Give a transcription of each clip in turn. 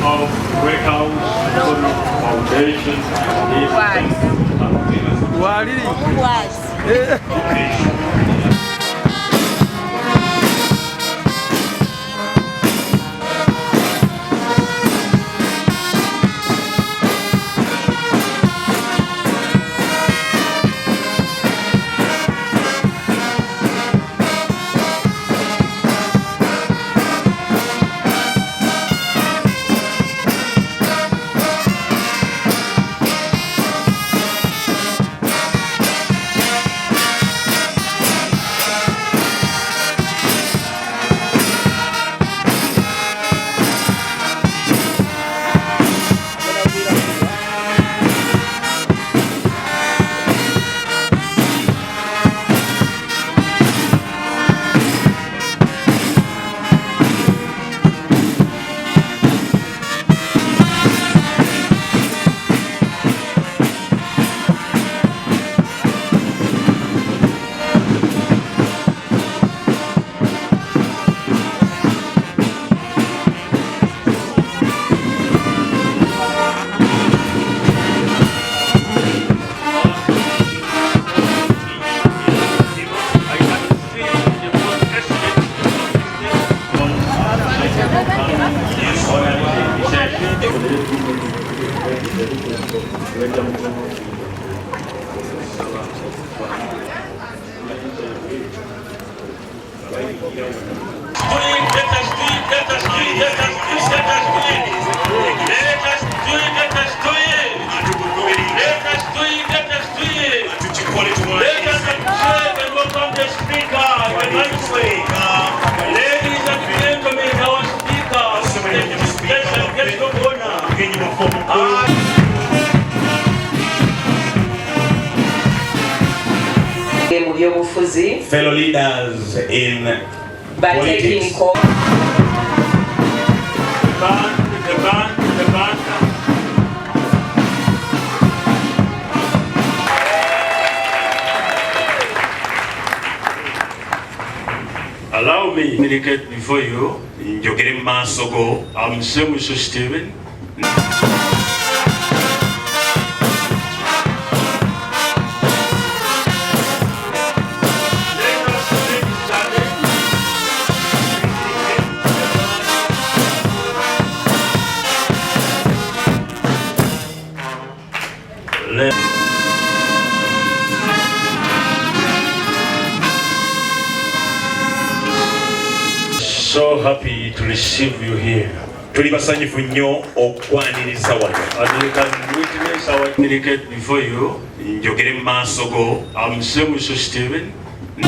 of Breakout Foundation. Fellow leaders in politics. The ban. Allow me to communicate before you. I'm Mr. Stephen. So happy to receive you here. Tuli basanyufu nnyo okwaniriza wano. And you can witness our communicate before you. Njogere mu maaso go. I'm Mr. Stephen. The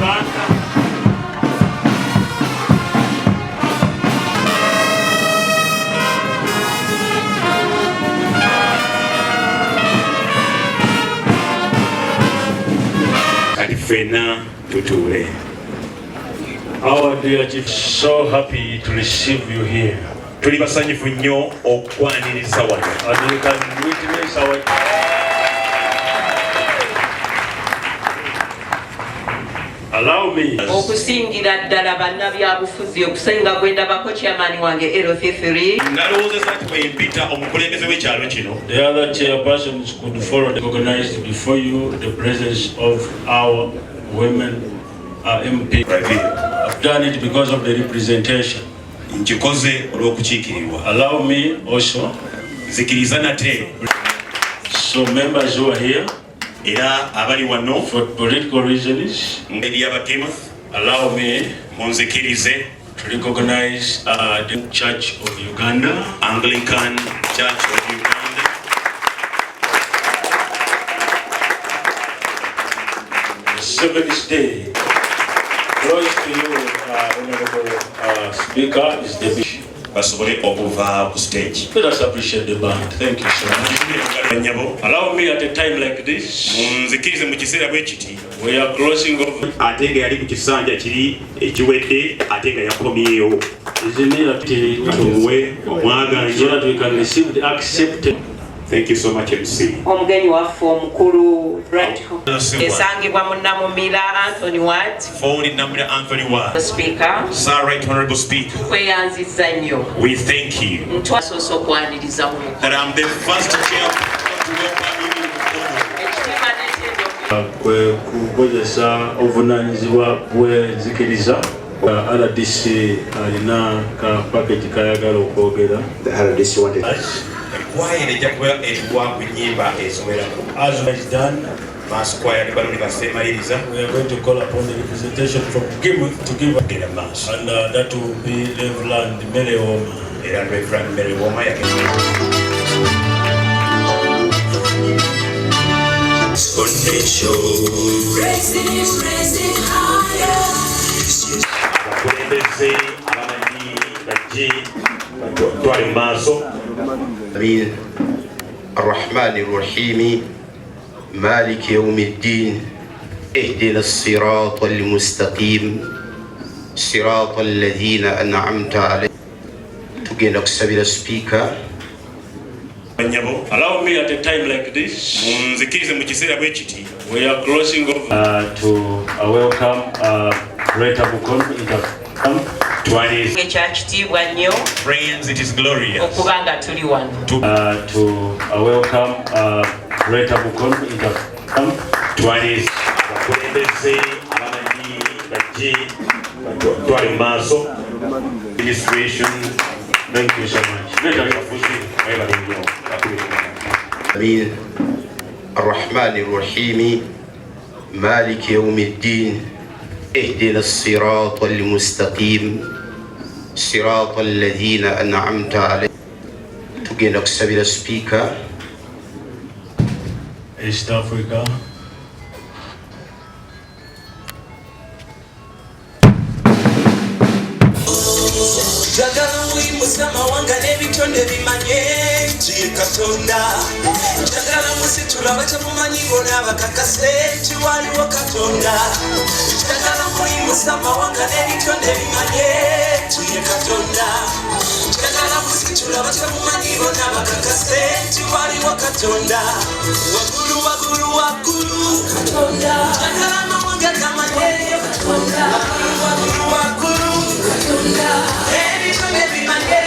ban. Fena tutule. Our dear chief, so happy to receive you here. Tuli basanyufu nnyo okwaniriza wano. And you can witness our allow me okusingira ddala bannabyabufuzi okusinga gwendabako chairman wange LF3. Nalowoozezza nti bwempita omukulembeze w'ekyalo kino. The other chairpersons could follow recognized before you the presence of our women MP. I've done it because of the representation. Nkikoze olw'okukiikirirwa. Allow me also. Nzikiriza nate. So members who are here. Era abali wano. For political reasons. Ngeri y'abatemu. Allow me. Munzikirize. To recognize the Church of Uganda. Anglican Church of Uganda. The seventh day. Close to you, Honorable Speaker, is the bishop. Basobole okuva ku stage. Let us appreciate the band. Thank you so much. Allow me at a time like this. Munzikirize mu kiseera bwe kiti. We are closing off. Ate nga yali ku kisanja kiri ekiwedde ate nga yakomyewo. Is in here tuwe omwaganya. So that we can receive the accepted. Thank you so much, MC. Omugenyi waffe omukulu esangibwa mu Namumira Anthony Watt. Phone number Anthony Watt. Speaker. Sir, right honorable speaker. Kweyanziza nnyo. We thank you. Ntwasoose okwaniriza mu that I'm the first chair to welcome you in kwe kukozesa obuvunanyizibwa bw'enzikiriza. RDC alina ka package kayagala okwogera. The RDC wanted As is done, we are going to call upon the representation from Gimwith to give a mass, and that will be Reverend Mary Woma. الرحمن الرحيم مالك يوم الدين اهدنا الصراط المستقيم صراط الذين أنعمت عليهم. Tugenda kusabira speaker. Allow me at a time like this. We are closing over to welcome Greater Mukomye. Friends, it is glorious to welcome Greater Mukomye. Administration. Thank you so much. الرحمن الرحيم مالك يوم الدين اهدنا الصراط المستقيم صراط الذين أنعمت عليهم. Tugenda kusabira speaker. East Africa. Mumawanga n'ebitonde bimanye nti Katonda njagala musitula batamumanyi bona bakakase nti waliwo Katonda njagala muyimusa amawanga n'ebitonde bimanye nti Katonda njagala musitula batamumanyi bona bakakase nti waliwo Katonda waggulu waggulu waggulu Katonda njagala amawanga gamanye Katonda waggulu waggulu Katonda ebitonde bimanye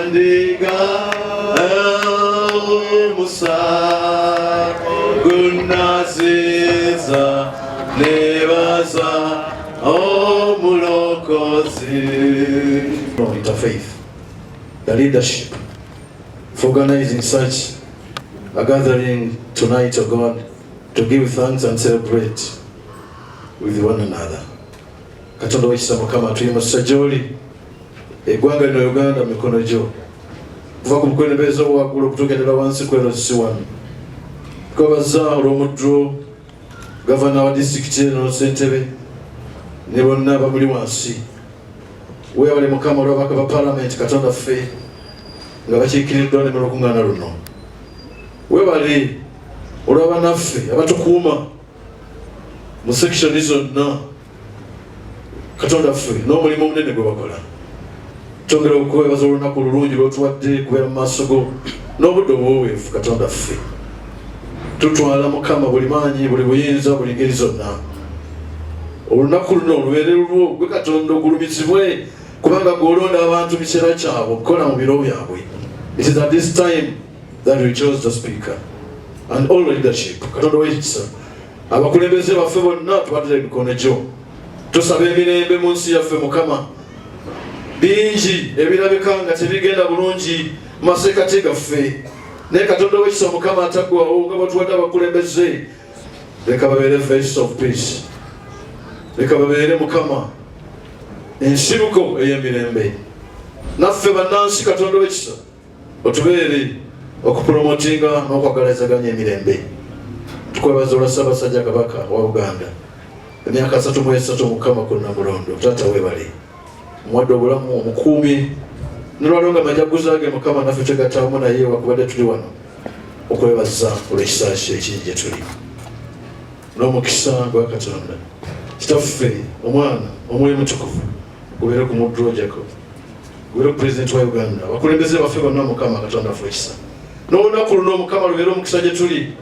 Wandiga Musa Gunaziza Nevaza Omulokozi. Interfaith, the leadership for organizing such a gathering tonight, O God, to give thanks and celebrate with one another. Katonda w'ekisa Mukama tuyimuse gy'oli eggwanga lino Uganda mikono gyo kuva ku bukulembeze obwaggulu okutugendera wansi kweno si wano. Twebaza olw'omuddo gavana wa disitulikiti eno Ssentebe ne bonna abamuli wansi. Weebale Mukama olw'ababaka ba Paalamenti Katonda ffe nga bakiikiriddwa ne mu lukuŋŋaana luno. Weebale olw'abannaffe abatukuuma mu sekishoni zonna Katonda ffe n'omulimu omunene gwe bakola. Twongera okwebaza olunaku olulungi lw'otuwadde kubeera mu maaso go n'obudde obwoweevu. Katonda ffe tutwala Mukama buli maanyi, buli buyinza, buli ngeri zonna. Olunaku luno lubeere lulwo gwe Katonda ogulumizibwe kubanga gw'olonda abantu biseera kyabwe okukola mu biro byabwe. It is at this time that we chose the speaker and all leadership. Katonda w'ekisa abakulembeze baffe bonna tubaddira emikono gyo. Tusaba emirembe mu nsi yaffe Mukama. Bingi ebirabika nga tebigenda bulungi mu maseekati gaffe. Naye Katonda w'ekisa Mukama ataggwawo nga batuwadde abakulembeze. Leka babeere voice of peace. Leka babeere Mukama ensibuko ey'emirembe. Naffe bannansi Katonda w'ekisa otubeere okupromotinga n'okwagalizaganya emirembe. Tukwebaza olwa Ssaabasajja Kabaka wa Uganda. Emyaka 33 Mukama ku Namulondo. Taata weebale. Mwadde obulamu omukuumi. Nolwaliro nga majaguza ge Mukama naffe twegattaamu naye wakubadde tuli wano okwebaza olw'ekisa kye ekiri gye tuli. N'omukisa gwa Katonda. Kitaffe omwana omwoyo mutukuvu gubeere ku muddu Jacob. Gubeere ku Pulezidenti wa Uganda. Abakulembeze baffe bonna Mukama Katonda affe ekisa. N'olunaku luno Mukama lubeere omukisa gye tuli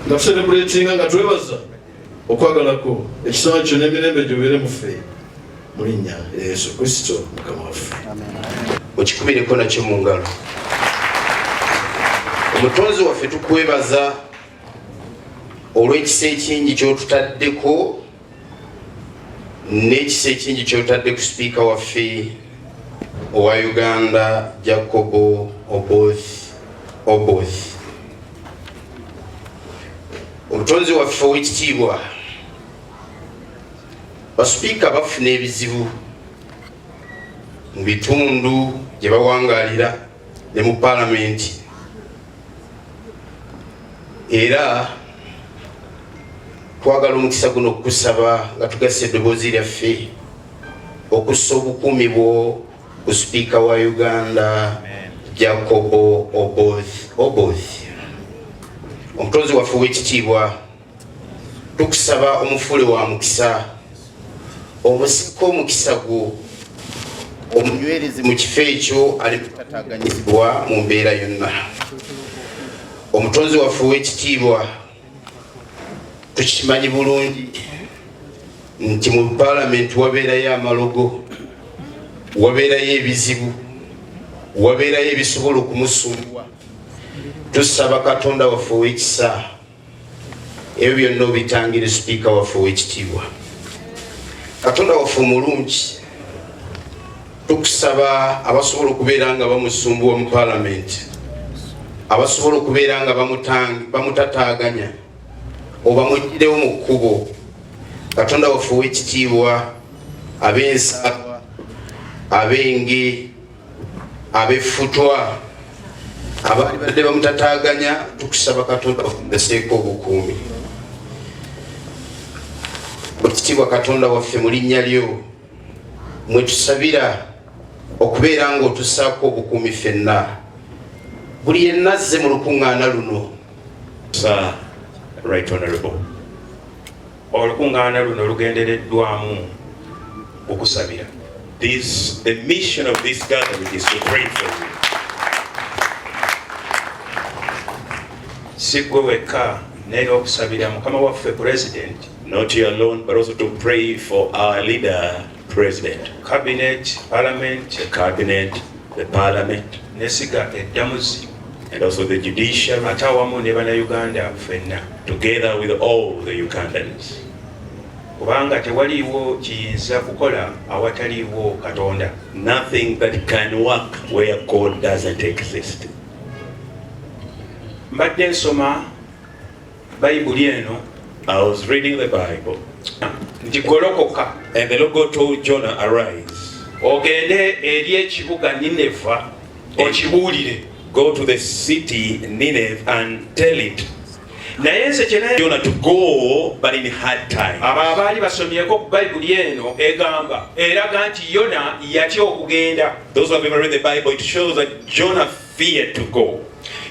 nga tuserebulatinga nga twebaza okwagalako ekisa kyo n'emirembe gyo bibeere mu ffe mu linnya Yesu Kristo Mukama waffe. Mukikubireko nakyo mu ngalo. Omutonzi waffe tukwebaza olw'ekisa ekingi ky'otutaddeko n'ekisa ekingi ky'otadde ku sipiika waffe owa Uganda Jacob Oboth. Omutonzi waffe ow'ekitiibwa basipiika bafuna ebizibu mu bitundu gye bawangaalira ne mu Paalamenti, era twagala omukisa guno okusaba nga tugasa eddoboozi lyaffe okussa obukuumi bwo ku sipiika wa Uganda Jacob Oboth. Omutonzi waffe ow'ekitiibwa tukusaba omufuule wa mukisa obusika omukisa gwo omunywerezi mu kifo ekyo ali kutataaganyizibwa mu mbeera yonna. Omutonzi waffe ow'ekitiibwa tukimanyi bulungi nti mu Paalamenti wabeerayo amalogo, wabeerayo ebizibu, wabeerayo ebisobola okumusumbuwa. Tusaba Katonda waffe ow'ekisa ebyo byonna obitangire sipiika waffe ow'ekitiibwa. Katonda waffe omulungi, tukusaba abasobola okubeera nga bamusumbuwa mu Paalamenti, abasobola okubeera nga bamutataaganya oba muggirewo mu kkubo. Katonda waffe ow'ekitiibwa, ab'ensaalwa, ab'enge, ab'effutwa, abaali badde bamutataaganya, tukusaba Katonda baseeko obukuumi. Ekitiibwa Katonda waffe mu linnya lyo mwe tusabira okubeera nga otussaako obukuumi ffenna buli yenna azze mu lukuŋŋaana luno. Sir, Right Honorable, olukuŋŋaana luno lugendereddwamu okusabira. The mission of this gathering is to pray for you. Si gwe wekka naye okusabira Mukama waffe President. Not you alone, but also to pray for our leader, President. Cabinet, Parliament, the Cabinet, the parliament, nesiga eddamuzi, and also the judiciary, ate awamu ne bannayuganda ffenna, together with all the Ugandans. kubanga tewaliiwo kiyinza kukola awataliiwo Katonda. Nothing that can work where God doesn't exist. Mbadde nsoma Bayibuli eno, I was reading the Bible, nti golokoka and the Lord God told Jonah, arise, ogende eri ekibuga Nineva okibuulire. go to the city Nineveh and tell it. Naye nze kye Jonah to go, but in hard time. abo abaali basomyeko ku Bayibuli eno egamba eraga nti Yona yatya okugenda. Those who have ever read the Bible, it shows that Jonah feared to go.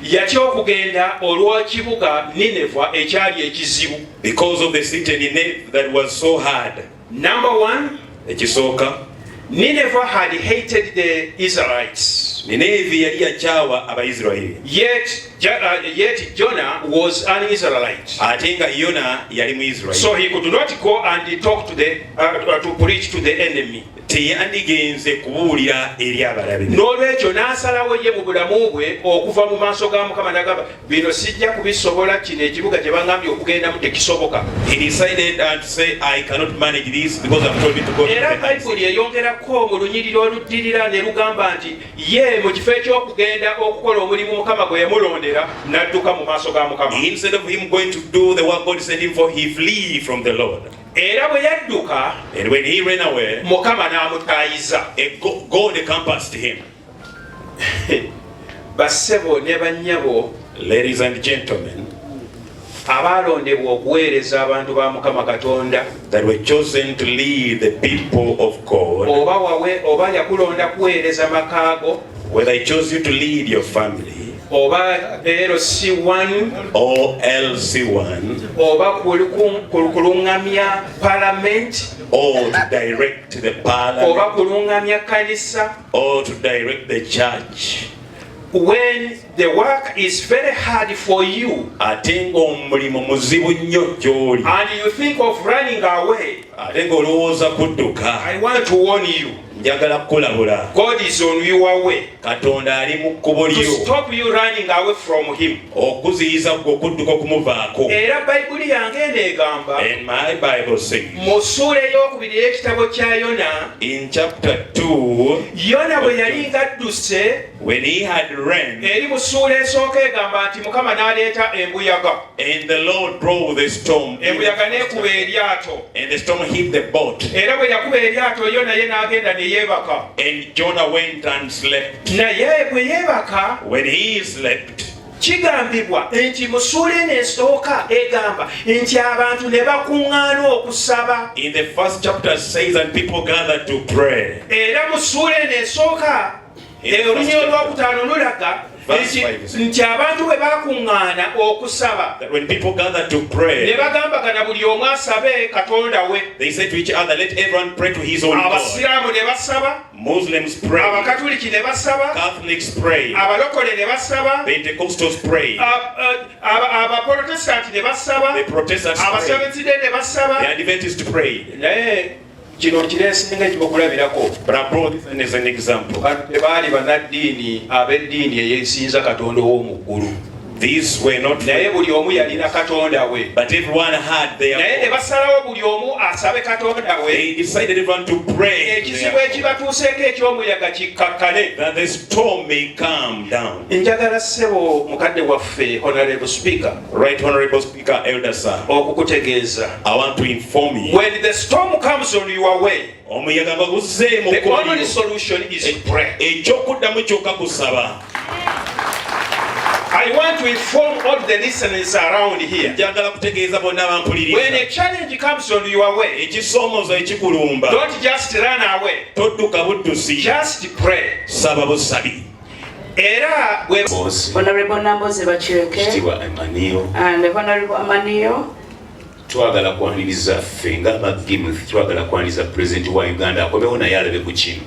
Yatya okugenda olw'ekibuga Nineva ekyali ekizibu. Because of the city Nineveh that was so hard. Number one, Ekisooka, Nineveh had hated the Israelites. Nineveh yali yakyawa Abayisirayiri. Yet Jonah was an Israelite. Ate nga Yona yali Muyisirayiri. So he could not go and talk to to preach to the enemy. Teyandigenze kubuulira eri abalabe. N'olwekyo n'asalawo ye mu bulamu bwe okuva mu maaso ga Mukama n'agamba bino sijja kubisobola, kino ekibuga kye bangambye okugendamu tekisoboka. He decided to say, I cannot manage this because I'm told me to go to Era the house. Bayibuli eyongerako mu lunyiriri oluddirira ne lugamba nti ye mu kifo eky'okugenda okukola omulimu Mukama gwe yamulondera n'adduka mu maaso ga Mukama. Instead of him going to do the work God sent him for, he flee from the Lord. Era bwe yadduka, And when he ran away, Mukama n'amutaayiza. God encompassed him. Bassebo ne bannyabo Ladies and gentlemen, abaalondebwa okuweereza abantu ba Mukama Katonda, that were chosen to lead the people of God, oba yakulonda kuweereza makaago, whether he chose you to lead your family, oba LC1 or LC1, oba kulungamya parliament, or to direct the parliament, oba kulungamya kanisa. or to direct the church. When the work is very hard for you Ate ng'omulimu muzibu nnyo gy'oli, and you think of running away, ate ng'olowooza kudduka, I want to warn you, njagala kukulabula, God is on your way Katonda ali mu kkubo to lyo stop you running away from him. okuziyiza gwe okudduka okumuvaako. Era Bayibuli yange enegamba And my Bible says, mu ssuula ey'okubiri y'ekitabo kya Yona, in chapter 2, Yona bwe yali ngadduse, when he had ran, eri mu ssuula esooka egamba nti Mukama n'aleeta embuyaga. and the Lord drove the storm, Embuyaga n'ekuba eryato. and the storm hit the boat, Era bwe yakuba eryato, Yona ye n'agenda ne yeebaka. and Jonah went and slept. Naye bwe yeebaka, When he slept, kigambibwa nti mu ssuula eno esooka egamba nti abantu ne bakuŋŋaana okusaba. in the first chapter says that people gathered to pray. Era mu ssuula eno esooka olunyi olwokutaano lulaga nti abantu bwe bakuŋŋaana okusaba, That when people gathered to ne pray, bagambagana buli omu asabe Katonda we. they said to each other, let everyone pray to his own God. Abasiraamu ne basaba, Muslims pray, Abakatuliki ne basaba, Catholics pray, Abalokole ne basaba, Pentecostals pray, Abaprotestanti ne basaba, the Protestants pray, Abaseventh Day ne basaba. the Adventists pray. Naye kino kireesenga ekibakulabirako. But I brought this as an example. Tebaali bannaddiini ab'eddiini eyesinza Katonda ow'omu ggulu. These were not, Naye buli omu yalina Katonda we. but everyone had Naye ne their. basalawo buli omu asabe Katonda we. They decided everyone to pray Ekizibu ekibatuuseeko eky'omuyaga kikkakkane. that the storm may calm down. Njagala ssebo mukadde waffe Honorable Speaker Right, Honorable Speaker, Elder Sir, okukutegeeza. I want to inform you. When the storm comes on your way, Omuyaga baguzzeemu the kkubo only lyo. solution is to pray. Ekyokuddamu kyokka kusaba. I want to inform all the listeners around here. Njagala kutegeeza bonna When abampuliriza. a challenge comes on your way, Ekisoomozo ekikulumba, don't just run away. todduka buddusi, Just pray. saba busabi. Era bwe Honorable Namboze Bachireke Kitiibwa Emmanuel, and Honorable Amanio, twagala kwaniriza ffe ng'abagimu twagala kwaniriza pulezidenti wa Uganda akomewo naye alabe ku kino.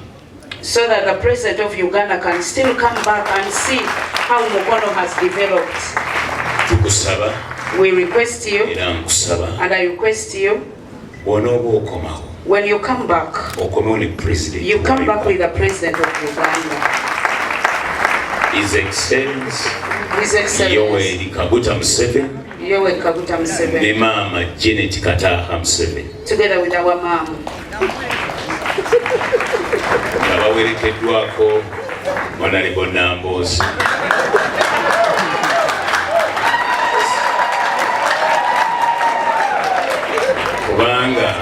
so that the president of Uganda can still come back and see how Mukono has developed. Tukusaba We request you, era nkusaba and I request you, bw'onooba okomawo when you come back, okomewo ne pulezidenti you come back with wa the president of Uganda. His Excellency Yoweri Kaguta Museveni Museveni, ne Mama Janet Kataha Museveni. together with our mom. Abawerekeddwako Honorable Nambozi. Kubanga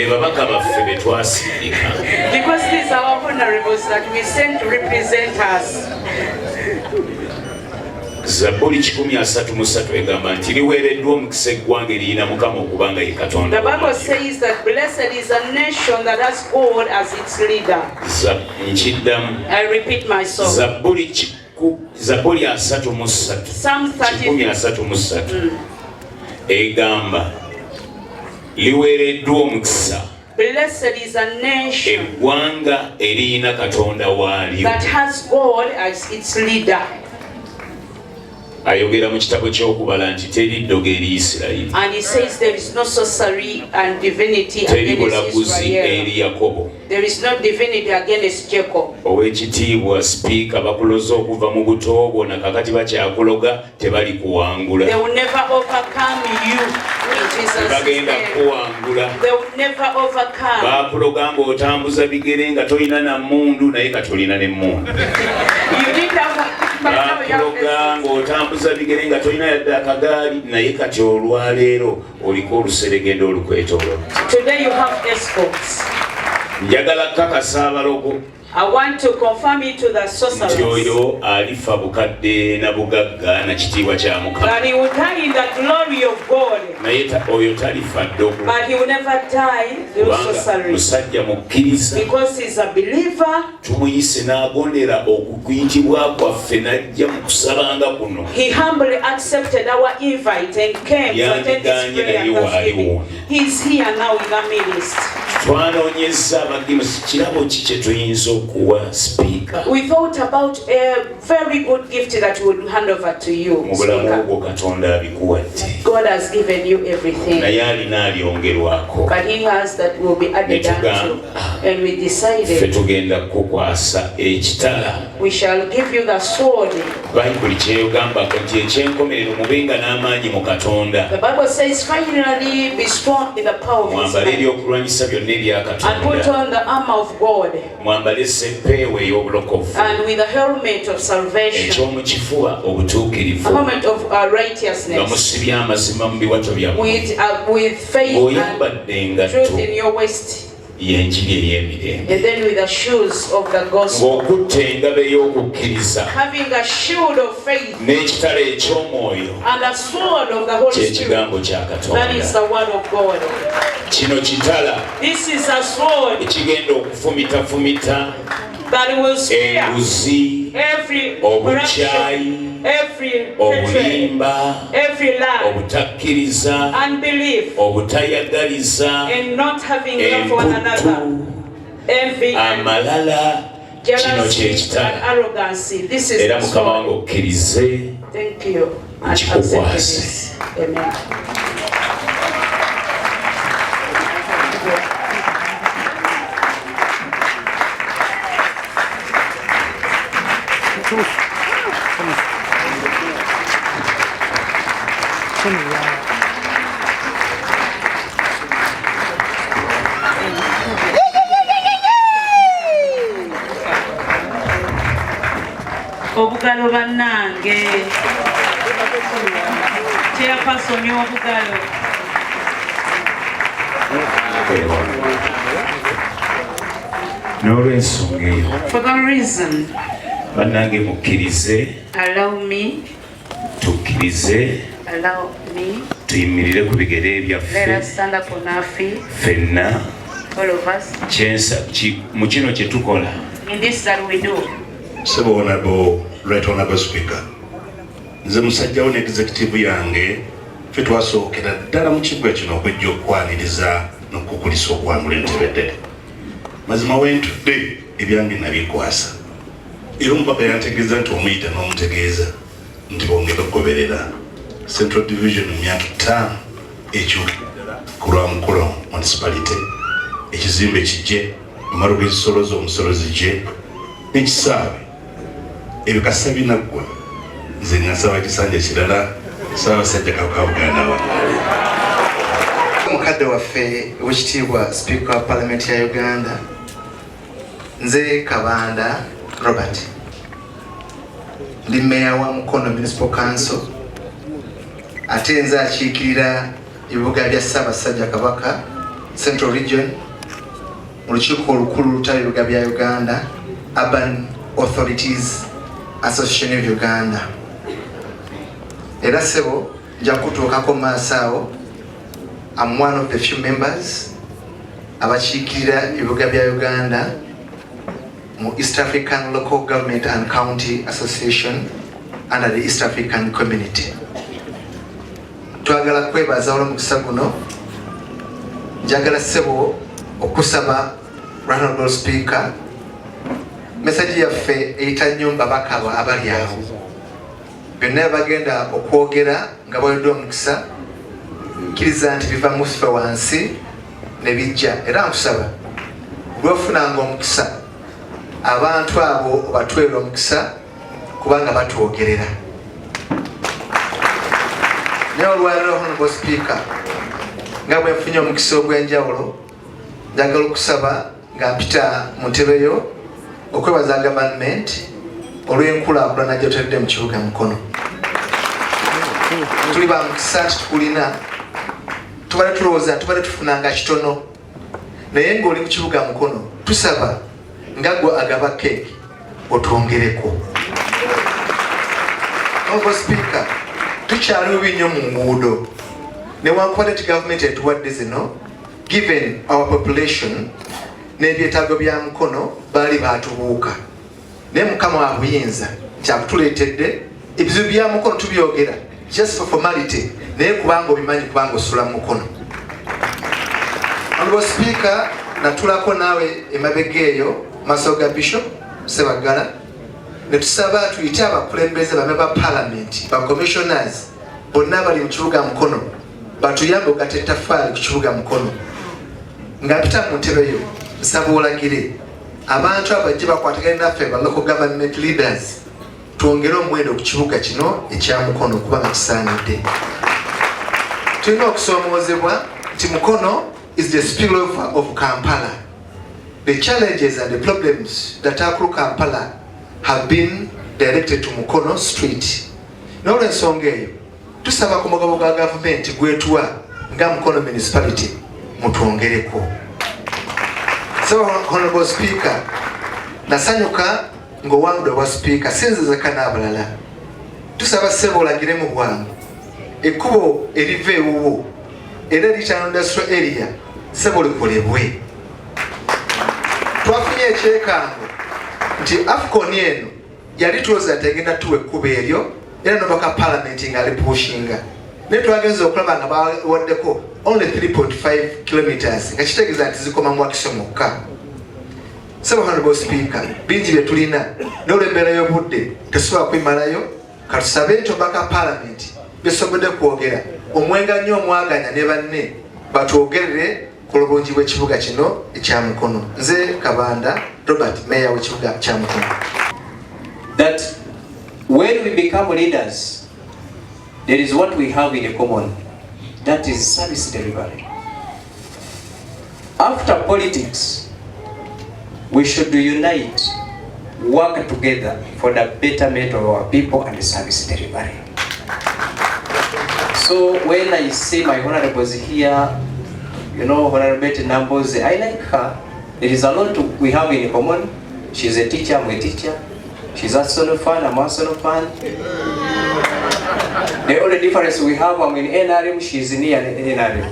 babaka baffe be twasindika. Because these are our honorables that we sent to represent us. Zaburi 133 egamba nti liweereddwa omukisa eggwanga eriyina Mukama okubanga ye Katonda. The Bible says that blessed is a nation that has God as its leader. I repeat myself. Zaburi 33. Psalm 33. Egamba liweereddwa omukisa Blessed is a nation eggwanga eriyina Katonda waalyo. that has God as its leader. Ayogera mu kitabo ky'okubala nti teri ddogo eri Isirayiri. And he says there is no sorcery and divinity Teri against bulaguzi Israel. eri Yakobo. There is no divinity against Jacob. Owekitiibwa Sipiika bakuloza okuva mu buto bwo na kakati bakyakuloga tebali kuwangula. They will never overcome you. Bagenda kuwangula. They will never overcome. Bakuloga ng'otambuza bigere nga tolina na mmundu naye kati olina n'emmundu. You didn't have Bakuloga ng'otambuza bigere nga tolina yadde akagaali naye kati olwaleero oliko oluseregende olukwetooloola. Today you have escorts. Njagala kakasa abalogo. I want to confirm it to the sorcerers. Nti oyo alifa bukadde na bugagga na kitiibwa kya Mukama. That he will die in the glory of God. Naye oyo talifa ddogo. But he will never die through sorcery. Musajja mukkiriza. Because he's a believer. Tumuyise n'agondera okuyitibwa kwaffe n'ajja mu kusabanga kuno. He humbly accepted our invite and came to attend this prayer and thanksgiving. He's here now in the midst. Twanoonyezza abagimusi kirabo ki kye tuyinza okuwa Speaker. We thought about a very good gift that we would hand over to you, Mu bulamu Speaker. obwo Katonda abikuwadde. God has given you everything. Naye alina alyongerwako. But he has that will be added unto. And we Ffe decided tugenda kukwasa ekitala. we shall give you the sword. Bayibuli kyeyogambako nti ekyenkomerero mubenga n'amaanyi mu Katonda. The Bible says, finally be strong in the power of his Mwambale might. ebyokulwanyisa byonna ebya And put Katonda. on the armor of God. Mwambale essepeewo ey'obulokofu. And with the helmet of salvation. Ekyomukifuba obutuukirivu. A helmet of Nga righteousness. musibye amazima mu biwato byammwe. With faith Ng'oyambadde and engatto truth in your waist. y'enjiri ey'emirembe. And then with the shoes of the gospel. Ng'okutte engabo ey'okukkiriza. Having a shield of faith. N'ekitala eky'omwoyo. And a sword of the Holy Spirit. Ky'ekigambo kya That is Katonda. the word of God. Kino kitala This is a sword ekigenda okufumitafumita that will spear enguzi, every obukyayi, corruption, every hatred, obulimba, every lie, obutakkiriza, unbelief, obutayagaliza, and not having love for one another, emputtu, envy, and amalala. Kino jealousy, and ky'ekitala. arrogancy. This is Era the Mukama wange sword. okkirize Thank you. And accept nkikukwase. this. Amen. Obugalo bannange. Chairperson y'obugalo. N'olw'ensonga eyo For that reason, bannange mukkirize allow me, tuyimirire ku bigere let byaffe us stand up on our feet, ffenna all of us, mu kino kye tukola. in this that we do. Sebo Honorable, Right Honorable Speaker. Nze musajja wo n'executive yange ffe twasookera ddala mu kiggwa kino okujja okukwaniriza n'okukulisa okuwangula entebedde. Mazima wentudde ebyange nabikwasa. Era omupapa yantegeeza nti omuyita n'omutegeeza nti bongera okugoberera Central Division mu myaka 5 ekyukira ku lwa Mukono municipality. Ekizimbe kijje, amaru g'ekisolozi omusolozi gye, n'ekisaawe ebikasa binaggwa nze nasaba kisanja kirala Ssaabasajja Kabaka wa Buganda. Mukadde waffe owekitiibwa Speaker wa Parliament ya Uganda, nze Kabanda Robert, ndi Mayor wa Mukono Municipal Council, ate nze akiikirira ebibuga bya Ssaabasajja Kabaka Central Region mu lukiiko olukulu olutali ebibuga bya Uganda, Urban Authorities Association of Uganda. Era sebo nja kutuukako maaso awo. I'm one of the few members abakiikirira ebibuga bya Uganda mu East African Local Government and County Association under the East African Community. Twagala kwebaza olw'omukisa guno. Njagala sebo okusaba Honorable Speaker, message yaffe eyita nnyo babaka abali awo. Byonna bagenda okwogera nga baweddwa omukisa, kkiriza nti biva mu ffe wansi ne bijja. Era nkusaba lwofunanga omukisa abantu abo batwera omukisa kubanga batwogerera. Naye olwaliro Honorable Speaker, nga bwe nfunye omukisa ogw'enjawulo, njagala okusaba nga mpita mu ntebe yo okwebaza government olw'enkulaakulana gy'otedde mu kibuga Mukono. Tuli ba mukisa nti tukulina, tubale tulowooza tubale tufunanga kitono, naye ng'oli mu kibuga Mukono tusaba nga gwe agaba keeki otwongereko. Honorable Speaker, tukyali bubi nnyo mu nguudo newankubadde nti gavumenti etuwadde zino, given our population n'ebyetaago bya Mukono baali baatubuuka. Naye Mukama wa buyinza kyakutuleetedde ebizibu bya Mukono tubyogera just for formality, naye kubanga obimanyi kubanga osula Mukono. Honorable Speaker, natulako naawe emabega eyo maaso ga Bishop Sebagala ne tusaba tuyite abakulembeze bame ba Parliament, ba commissioners bonna bali mu kibuga Mukono batuyambe okata ettaffaali ku kibuga Mukono. Nga mpita mu ntebe yo nsaba olagire abantu abajje bakwatagane naffe ba local government leaders twongere omuwendo ku kibuga kino ekya Mukono kubanga kisaanidde. Tulina okusoomoozebwa nti Mukono is the spillover of Kampala. The challenges and the problems that are Kampala have been directed to Mukono Street. N'olw'ensonga eyo tusaba ku mugabo gwa gavumenti gwetuwa nga Mukono municipality mutwongereko. So Honorable Speaker, nasanyuka ng'owangudde obwa Speaker sinzizeka n'abalala. Tusaba ssebo olagire mu bwangu ekkubo eriva ewuwo era eriyita industrial area ssebo likolebwe. Twafunye ekyekango nti AFCON eno yali tulowooza tegenda tuwa ekkubo eryo era n'obaka Parliament nga alipushinga, naye twagenza okulaba nga bawaddeko only 3.5 kilometers nga kitegeeza nti zikoma mu Wakiso mukka. So Honorable Speaker, bingi bye tulina n'olw'embeera y'obudde tesobola kwimalayo, katusabe nti obaka Parliament besobodde kwogera omwenga nnyo omwaganya ne banne batwogerere ku bulungi bw'ekibuga kino ekya Mukono. Nze Kabanda Robert, Mayor w'ekibuga kya Mukono. That when we become leaders, there is what we have in common. That is service delivery. After politics, we should unite, work together for the betterment of our people and service delivery. So when I see my honorables here, you know, Honorable Numbers, I like her. There is a lot we have in common. She's a teacher, I'm a teacher. She's a son fan, I'm a son fan. The only difference we have, I'm in NRM, she's in NRM.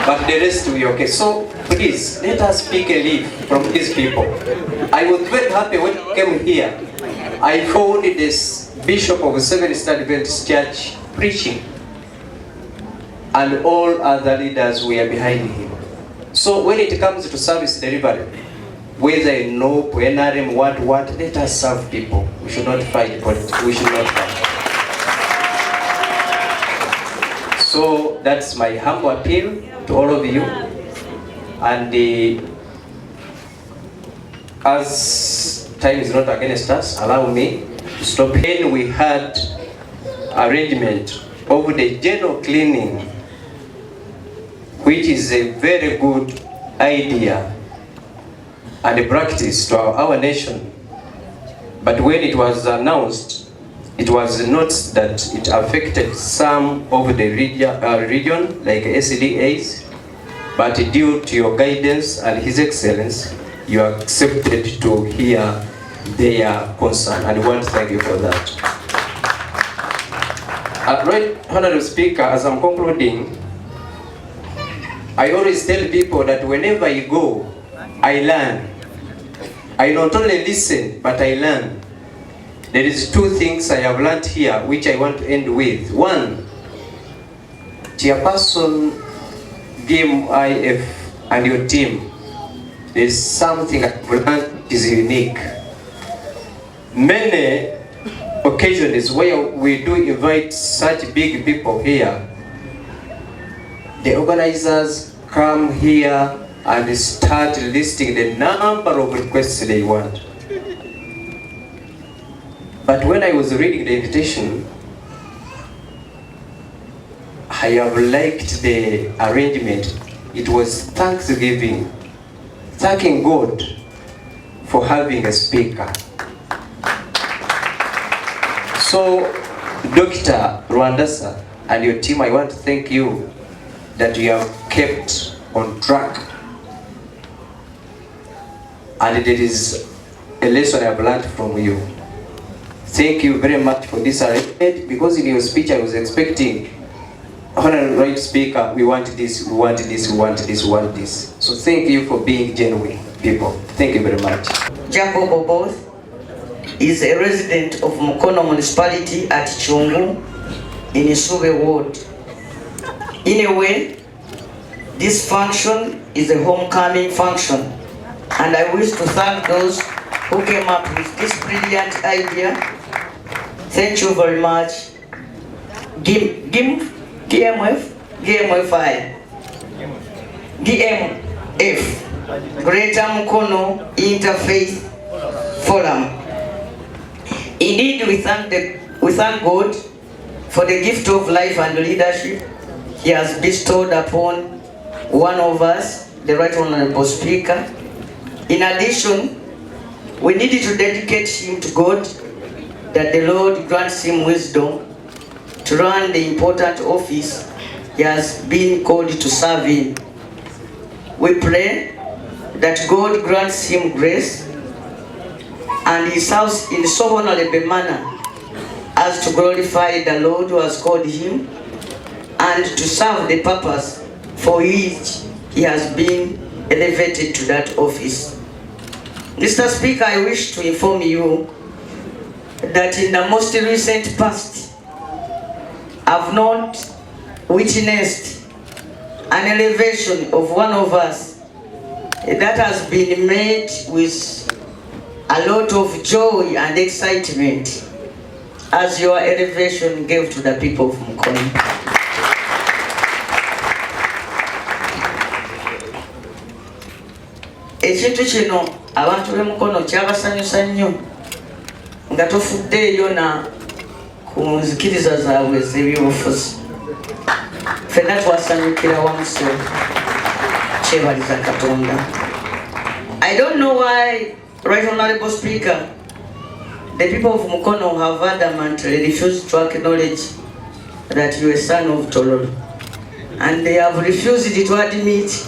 But the rest will be okay. So please, let us pick a leaf from these people. I was very happy when I came here. I found this Bishop of Seventh-day Adventist Church preaching, and all other leaders were behind him. So when it comes to service delivery, whether in NOP, NRM, what, let us serve people. We should not fight politics. We should not fight. So that's my humble appeal to all of you. And as time is not against us, allow me to stop. When we had arrangement of the general cleaning, which is a very good idea and a practice to our nation. But when it was announced, it was not that it affected some of the region like SDAs, but due to your guidance and His Excellency, you accepted to hear their concern, and we want to thank you for that. Right, Honorable Speaker, as I'm concluding, I always tell people that whenever I go, I learn. I not only listen, but I learn. There is two things I have learned here, which I want to end with. One, Chairperson, GMIF, and your team, there is something I've learned is unique. Many occasions where we do invite such big people here, the organizers come here and start listing the number of requests they want. But when I was reading the invitation, I have liked the arrangement. It was Thanksgiving, thanking God for having a speaker. So, Dr. Rwandasa and your team, I want to thank you that you have kept on track. And there is a lesson I have learned from you. Thank you very much for this arrangement, because in your speech I was expecting, Honorable Right Speaker, we want this, we want this, we want this, we want this. So thank you for being genuine people. Thank you very much. Jacob Oboth is a resident of Mukono municipality at Chungu in Isube ward. In a way, this function is a homecoming function, and I wish to thank those who came up with this brilliant idea. Thank you very much. GMF, Greater Mukono Interfaith Forum. Indeed, we thank God for the gift of life and leadership He has bestowed upon one of us, the Right Honorable Speaker. In addition, we needed to dedicate him to God, that the Lord grants him wisdom to run the important office he has been called to serve in. We pray that God grants him grace and he serves in so honorable manner as to glorify the Lord who has called him and to serve the purpose for which he has been elevated to that office. Mr. Speaker, I wish to inform you that in the most recent past, I've not witnessed an elevation of one of us that has been made with a lot of joy and excitement as your elevation gave to the people of Mukono. Ekintu kino abantu b'Mukono kyabasanyusa nnyo nga tofuddeeyo na ku nzikiriza zaabwe ez'ebyobufuzi. Ffenna twasanyukira wamu, kyebaliza Katonda. I don't know why, Right Honorable Speaker, the people of Mukono have adamantly refused to acknowledge that you are a son of Tororo. And they have refused to admit,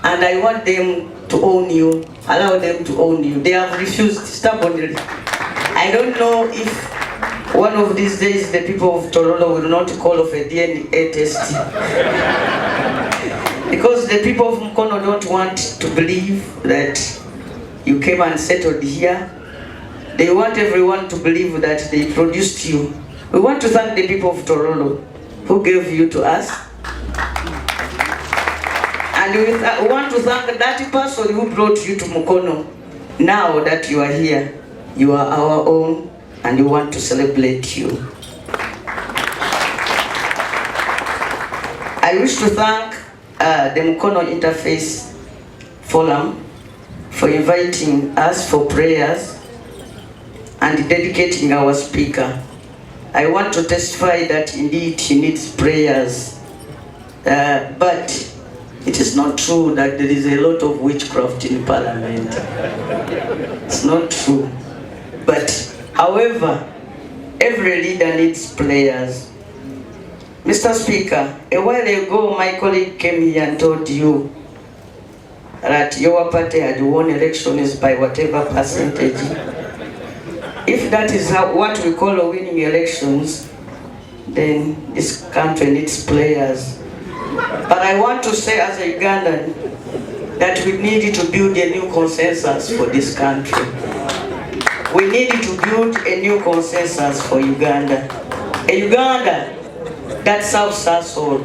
and I want them to own you, allow them to own you. They have refused stubbornly. I don't know if one of these days the people of Tororo will not call of a DNA test. Because the people of Mukono don't want to believe that you came and settled here. They want everyone to believe that they produced you. We want to thank the people of Tororo who gave you to us. And we want to thank that person who brought you to Mukono. Now that you are here, you are our own, and we want to celebrate you. I wish to thank the Mukono Interfaith Forum for inviting us for prayers and dedicating our speaker. I want to testify that indeed he needs prayers, but it is not true that there is a lot of witchcraft in Parliament. It's not true. But however, every leader needs prayers. Mr. Speaker, a while ago my colleague came here and told you that your party had won elections by whatever percentage. If that is what we call winning elections, then this country needs players. But I want to say as a Ugandan that we need to build a new consensus for this country. We need to build a new consensus for Uganda. A Uganda that serves us all.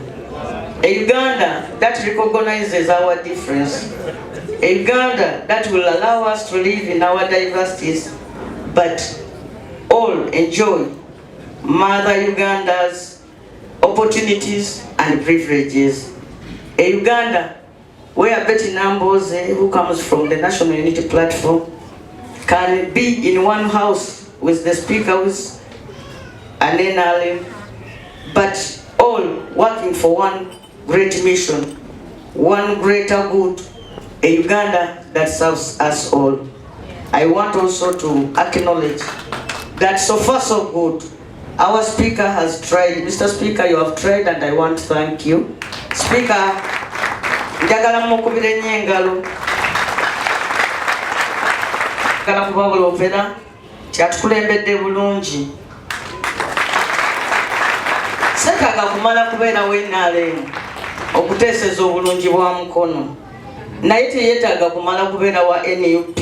A Uganda that recognizes our difference. A Uganda that will allow us to live in our diversities, but all enjoy Mother Uganda's opportunities and privileges. A Uganda where Betty Namboze, who comes from the National Unity Platform, can be in one house with the Speaker, with an NLM, but all working for one great mission, one greater good, a Uganda that serves us all. I want also to acknowledge that so far so good, our Speaker has tried. Mr. Speaker, you have tried and I want to thank you. Speaker, njagala mukubire nnyo engalo. Njagala kubabula opera kyatukulembedde bulungi. Sekaaga kumala kubeera w'enaalemu okuteeseza obulungi bwa Mukono, naye teyeetaaga kumala kubeera wa NUP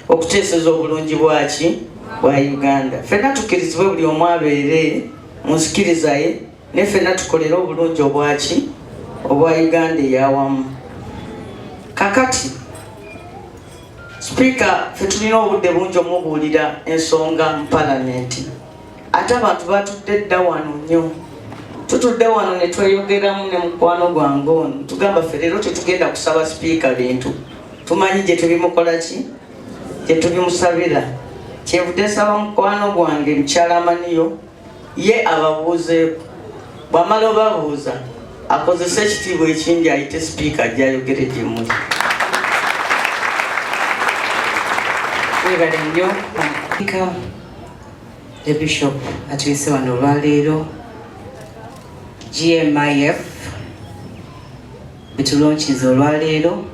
okuteeseza obulungi bwaki bwa Uganda. Ffenna tukkirizibwe buli omu abeere mu nsikiriza ye, ne ffenna tukolere obulungi obwaki obwa Uganda eyawamu. Kakati Speaker, ffe tulina obudde bungi omubuulira ensonga mu Palamenti, ate abantu batudde dda wano nnyo. Tutudde wano ne tweyogeramu ne mukwano gwange ono, tugamba ffe leero tetugenda kusaba Speaker bintu, tumanyi gye tubimukola ki, gye tubimusabira. Kyenvudde nsaba mukwano gwange mukyala Amaniyo ye ababuuzeeko, bw'amala obabuuza akozesa ekitiibwa ekingi ayite Speaker gy'ayogere gye muli. Webale nnyo the Bishop atuyise wano olwaleero, GMIF betulonchiza olwaleero,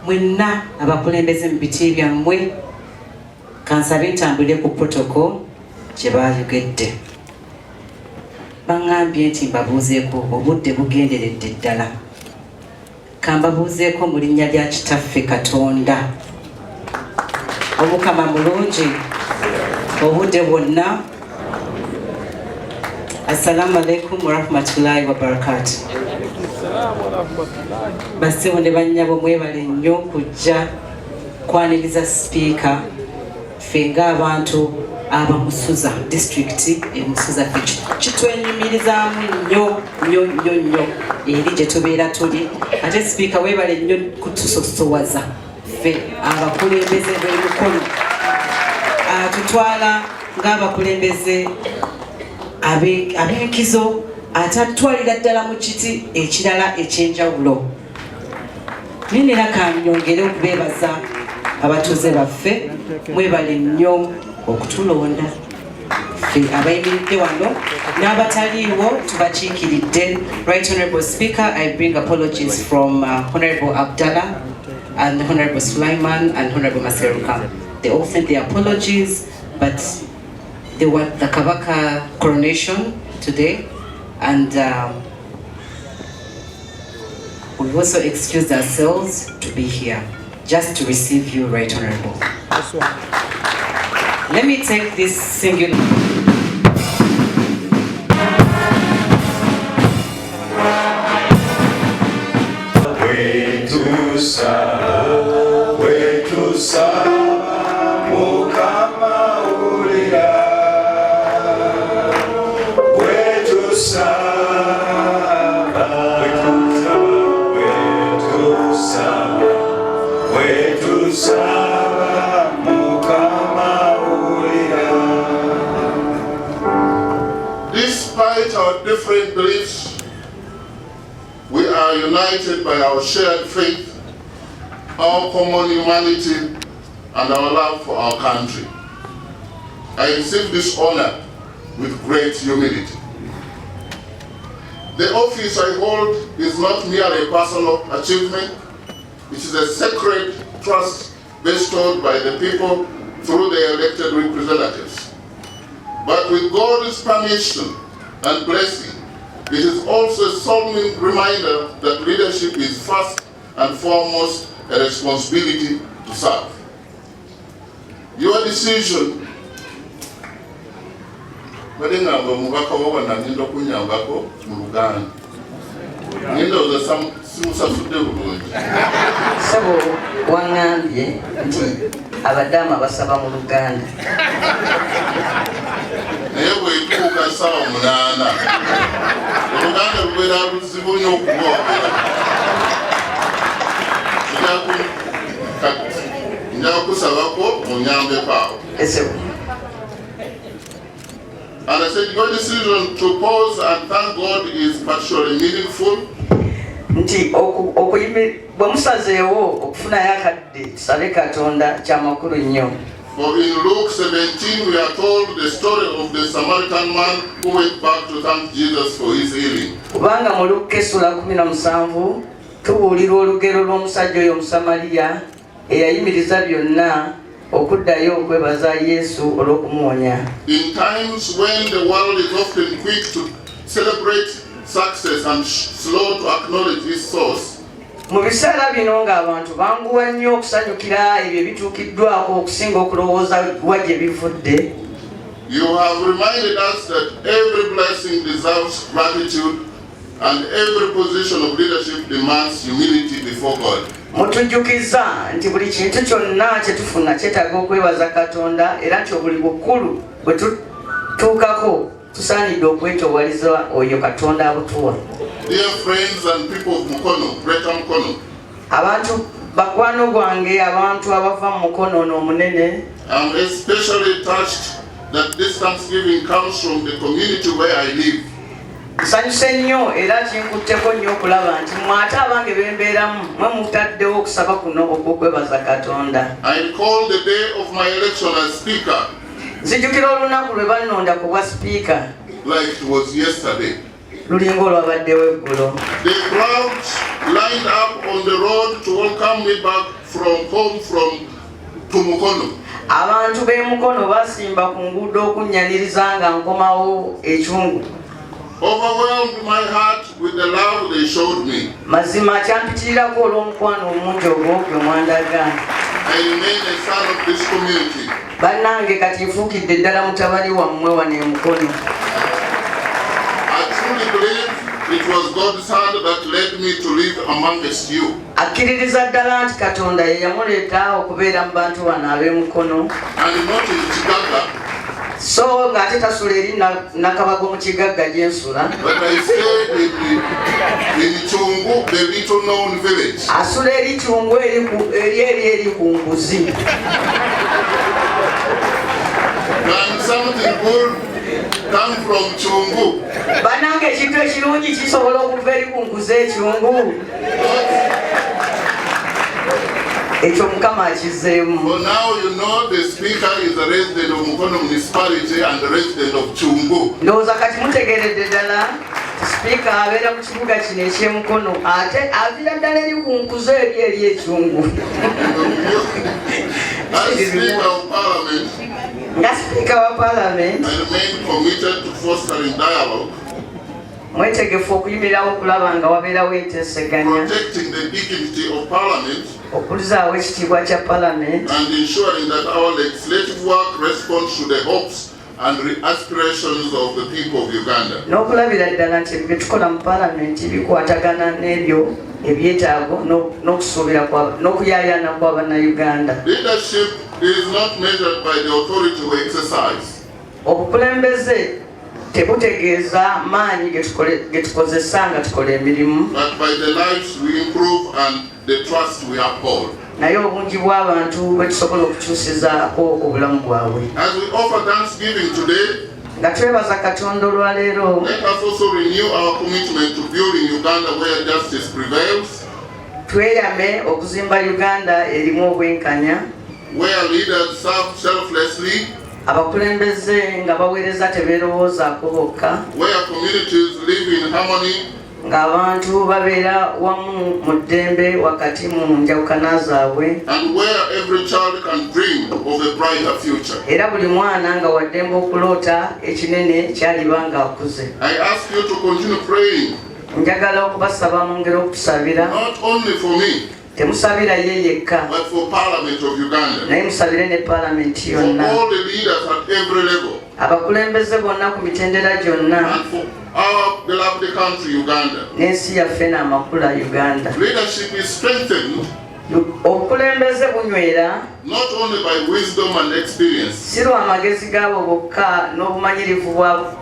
mwenna abakulembeze mu biti byammwe kansabe ntambulire ku protocol gye baayogedde. Baŋŋambye nti mbabuuzeeko, obudde bugenderedde ddala, kambabuuzeeko mu linnya lya Kitaffe Katonda. Omukama mulungi obudde bwonna. Assalamu alaikum wa rahmatullahi wa barakatuh. Bassebo ne bannyabo mwebale nnyo kujja kwaniriza Speaker ffe ng'abantu abamusuza district emusuza kitwenyumirizaamu nnyo nnyo nnyo nnyo eri gye tubeera tuli. Ate Speaker weebale nnyo kutusosowaza ffe abakulembeze b'e Mukono, atutwala ng'abakulembeze ab'enkizo, atatwalira ddala mu kiti ekirala eky'enjawulo. Ninera kanyongere okubeebaza abatuuze baffe, mwebale nnyo okutulonda ffe abayimiridde wano n'abataliiwo tubakiikiridde. Right Honourable Speaker, I bring apologies from Honourable Abdallah and Honourable Sulaiman and Honourable Maseruka. They all sent their apologies, but they were the Kabaka coronation today, and we also excused ourselves to be here just to receive you, Right Honourable. Let me take this singular. Mukama ulira have different beliefs, we are united by our shared faith, our common humanity, and our love for our country. I receive this honor with great humility. The office I hold is not merely a personal achievement, it is a sacred trust bestowed by the people through their elected representatives. But with God's permission and blessing, it is also a solemn reminder that leadership is first and foremost a responsibility to serve. Your decision balengamba omubaka wabana ngenda okunyambako mu Luganda. Ngenda oza simusasudde bulungi. Sabo wangambye nti abadaama basaba mu Luganda. Naye bwetuuka 8:00 Oluganda lubeera luzibu nnyo okulwogera. Nja kusabako munyambeko awo. And I said, your decision to pause and thank God is partially meaningful. Nti bwe musazeewo okufunayo akadde tusabe Katonda kya makulu nnyo. For in Luke 17 we are told the story of the Samaritan man who went back to thank Jesus for his healing. Kubanga mu Luke essula 17 tubuulira olugero lw'omusajja oyo Omusamaliya eyayimiriza byonna okuddayo okwebaza Yesu olw'okumuwonya. In times when the world is often quick to celebrate success and slow to acknowledge its source, mu biseera bino ng'abantu banguwa nnyo okusanyukira ebyo ebituukiddwako okusinga okulowooza wa gye bivudde, you have reminded us that every blessing deserves gratitude and every position of leadership demands humility before God. Mutujjukiza nti buli kintu kyonna kye tufuna kyetaaga okwebaza Katonda era nti buli bukulu bwe tutuukako tusaanidde okwetoowaliza oyo Katonda abutuwa. Dear friends and people of Mukono, Greater Mukono, abantu bakwano gwange abantu abava mu Mukono n'omunene, I'm especially touched that this Thanksgiving comes from the community where I live. Nsanyuse nnyo era kinkutteko nnyo okulaba nti mmwe ate abange bembeeramu mwe mutaddewo okusaba kuno okw'okwebaza Katonda. I recall the day of my election as speaker. Nzijjukira olunaku lwe bannonda ku bwa sipiika. Like it was yesterday. Lulinga olwabaddewo eggulo. The crowds lined up on the road to welcome me back from home to Mukono. Abantu b'e Mukono basimba ku nguudo okunnyaniriza nga nkomawo ekyungu. Overwhelmed my heart with the love they showed me. Mazima kyampitirirako olw'omukwano omungi ogwo gwe mwandaga. I remain a son of this community. Bannange kati nfuukidde ddala mutabani wammwe wano e Mukono. I truly believe it was God's hand that led me to live amongst you. Akkiririza ddala nti Katonda ye yamuleeta okubeera mu bantu wano ab'e Mukono. And not in Chicago. So ng'ate tasula eri Nakabago mu kigagga gye nsula. But I stayed in Chungu, the little known village. Asula eri Chungu eri ku Nguzi. Can something good come from Chungu? Bannange ekintu ekirungi kisobola okuva eri ku Nguzi ekyungu. Ekyo Mukama akizeemu. For now you know the speaker is a resident of Mukono municipality and a resident of Chungu. Ndowooza kati mutegeredde ddala sipiika abeera mu kibuga kino eky'e Mukono ate avira ddala eri ku Nkuzo eri ekyungu. As Speaker of Parliament, nga sipiika wa Parliament, I remain committed to fostering dialogue, mwetegefu okuyimirirawo okulaba nga wabeerawo enteeseganya, protecting the dignity of Parliament, okuzaawo ekitiibwa kya Parliament, and ensuring that our legislative work responds to the hopes and aspirations of the people of Uganda. N'okulabira ddala nti ebyo bye tukola mu Parliament bikwatagana n'ebyo ebyetaago n'okusuubira n'okuyaayaana kw'Abannayuganda. Leadership is not measured by the authority we exercise. Obukulembeze tebutegeeza maanyi ge tukozesa nga tukola emirimu, but by the lives we improve and the trust we uphold. naye obungi bw'abantu bwe tusobola okukyusizaako obulamu bwabwe. As we offer Thanksgiving today, Let us also renew our commitment to building Uganda where justice prevails. Where leaders serve selflessly. Abakulembeze nga bawereza teberowooza kuboka. Where communities live in harmony. Ng'abantu babeera wamu mu ddembe wakati mu njawukana zaabwe. And where every child can dream of a brighter future. Era buli mwana nga waddembe okuloota ekinene kyaliba ng'akuze. I ask you to continue praying. Njagala okubasaba mwongere okusabira. Not only for me. Temusabira ye yekka. But for Parliament of Uganda. Naye musabire ne Parliament yonna. For all the leaders at every level. Abakulembeze bonna ku mitendera gyonna. And for our beloved country Uganda. N'ensi yaffe n'amakula Uganda. Leadership is strengthened. Obukulembeze bunywera. Not only by wisdom and experience. Si lwa magezi gaabo bokka n'obumanyirivu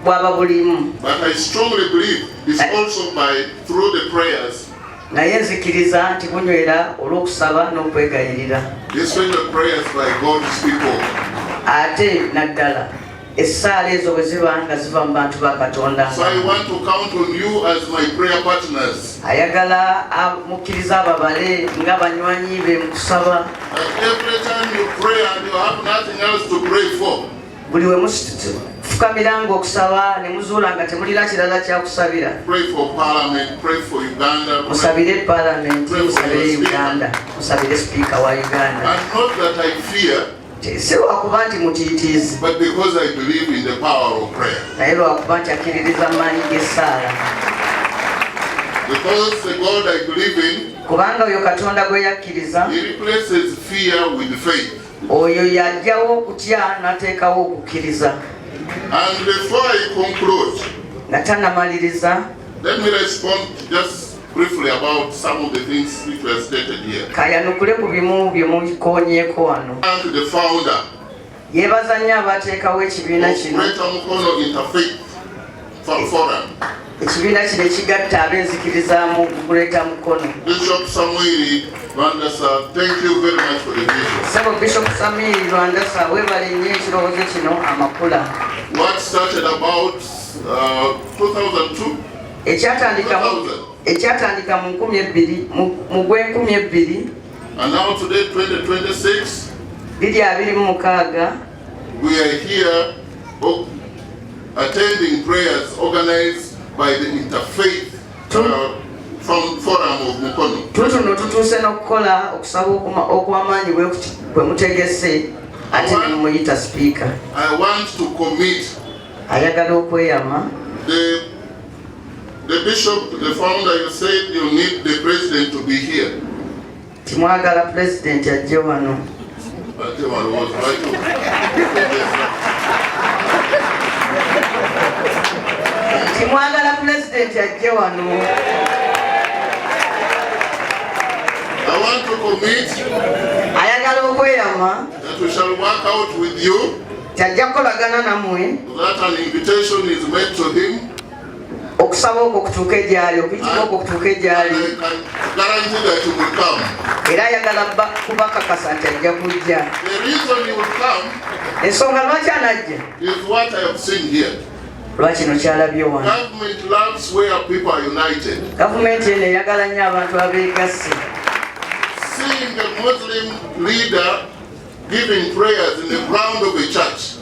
bw'ababulimu. But I strongly believe it's also through the prayers. Naye nzikiriza nti bunywera olw'okusaba n'okwegayirira. Especially prayers by God's people. Ate naddala essaala ezo bwe ziba nga ziva mu bantu ba Katonda. So I want to count on you as my prayer partners. Ayagala mukkiriza ababale nga banywanyi be mu kusaba. Every time you pray and you have nothing else to pray for. Buli we mufukamiranga okusaba ne muzuula nga temulina kirala kyakusabira. Pray for Parliament, pray for Uganda. Musabire Parliament, musabire Uganda, musabire Speaker wa Uganda. And not that I fear. Si lwakuba nti mutiitiizi. But because I believe in the power of prayer. Naye lwakuba nti akkiririza amaanyi g'essaala. Because the God I believe in. Kubanga oyo Katonda gwe yakkiriza. He replaces fear with faith. Oyo yajjawo okutya n'ateekawo okukkiriza. And before I conclude, let me respond just briefly about some of the things which were stated here. Thank the founder of Greater Mukono Interfaith Forum, Bishop Samuel Rwandasa, thank you very much for the vision. What started about 2002? And now today, 2026, we are here attending prayers organized by the Interfaith Forum of Mukono. I want to commit the bishop, the founder, you said you need the president to be here. I want to commit that we shall work out with you that an invitation is made to him. I can guarantee that he will come. The reason he will come is what I have seen here. Government loves where people are united. Seeing the Muslim leader giving prayers in the ground of a church.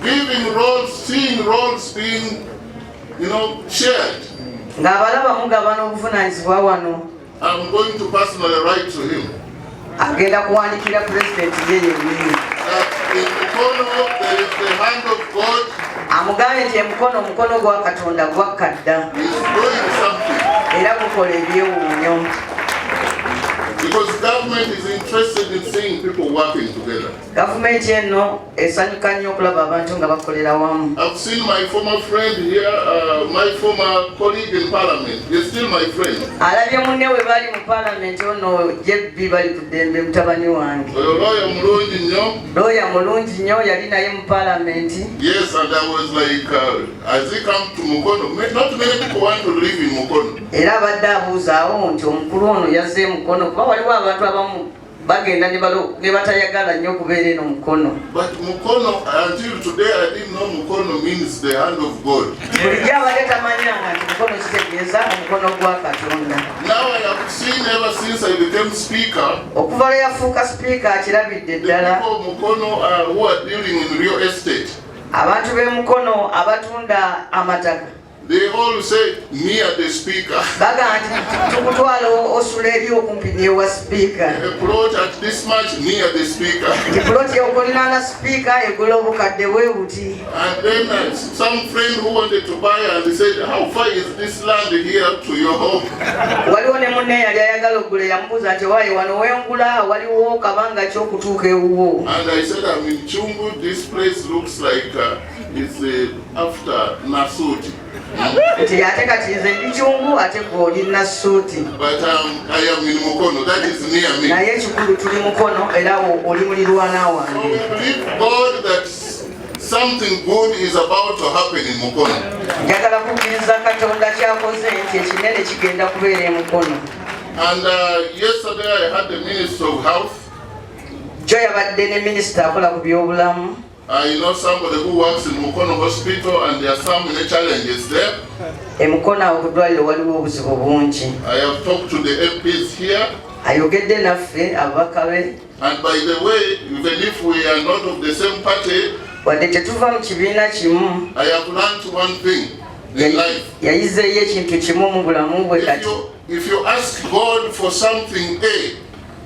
Giving roles, seeing roles being, shared. I'm going to personally write to him. In Mukono, there is the hand of God. He's doing something. Because government is interested in seeing people working together. I've seen my former friend here, my former colleague in Parliament. He's still my friend. Yes, and I was like, as he come to Mukono, not many people want to live in Mukono. bagenda ne batayagala nnyo okubeera eno Mukono. But Mukono, until today I didn't know Mukono means the hand of God. Bulijjo abadde tamanyanga nti Mukono kitegeeza omukono gwa Katonda. Now I have seen ever since I became speaker, okuva lwe yafuuka speaker akirabidde ddala. The people of Mukono who are dealing in real estate. Abantu b'e Mukono abatunda amataka. They all say me as the speaker. Baga nti tukutwala osula eri okumpi newa speaker. A plot at this much me as the speaker. Plot yokolinaana speaker egula obukadde bwe buti. And then some friend who wanted to buy and said, how far is this land here to your home? Waliwo ne munne yali ayagala okugula yamubuuza nti waayi wano wengula waliwo kabanga ky'okutuuka ewuwo. And I said, I'm in Chungu. This place looks like it's after Nasuti. Nti ate kati nze ndi Chungu ate gw'oli Nasuti. But I am in Mukono. That is near me. Naye ekikulu tuli Mukono era oli mulirwana wange. So we believe God that something good is about to happen in Mukono. Njagala kukkiriza Katonda ky'akoze nti ekinene kigenda kubeera e Mukono. And yesterday I had the Minister of Health. Jo yabadde ne minisita akola ku by'obulamu. I know somebody who works in Mukono Hospital and there are some challenges there. E Mukono awo ku ddwaliro waliwo obuzibu bungi. I have talked to the MPs here. Ayogedde naffe ababaka be. And by the way, even if we are not of the same party, wadde tetuva mu kibiina kimu. I have learned one thing in life. Yayizeeyo ekintu kimu mu bulamu bwe kati. If you ask God for something A,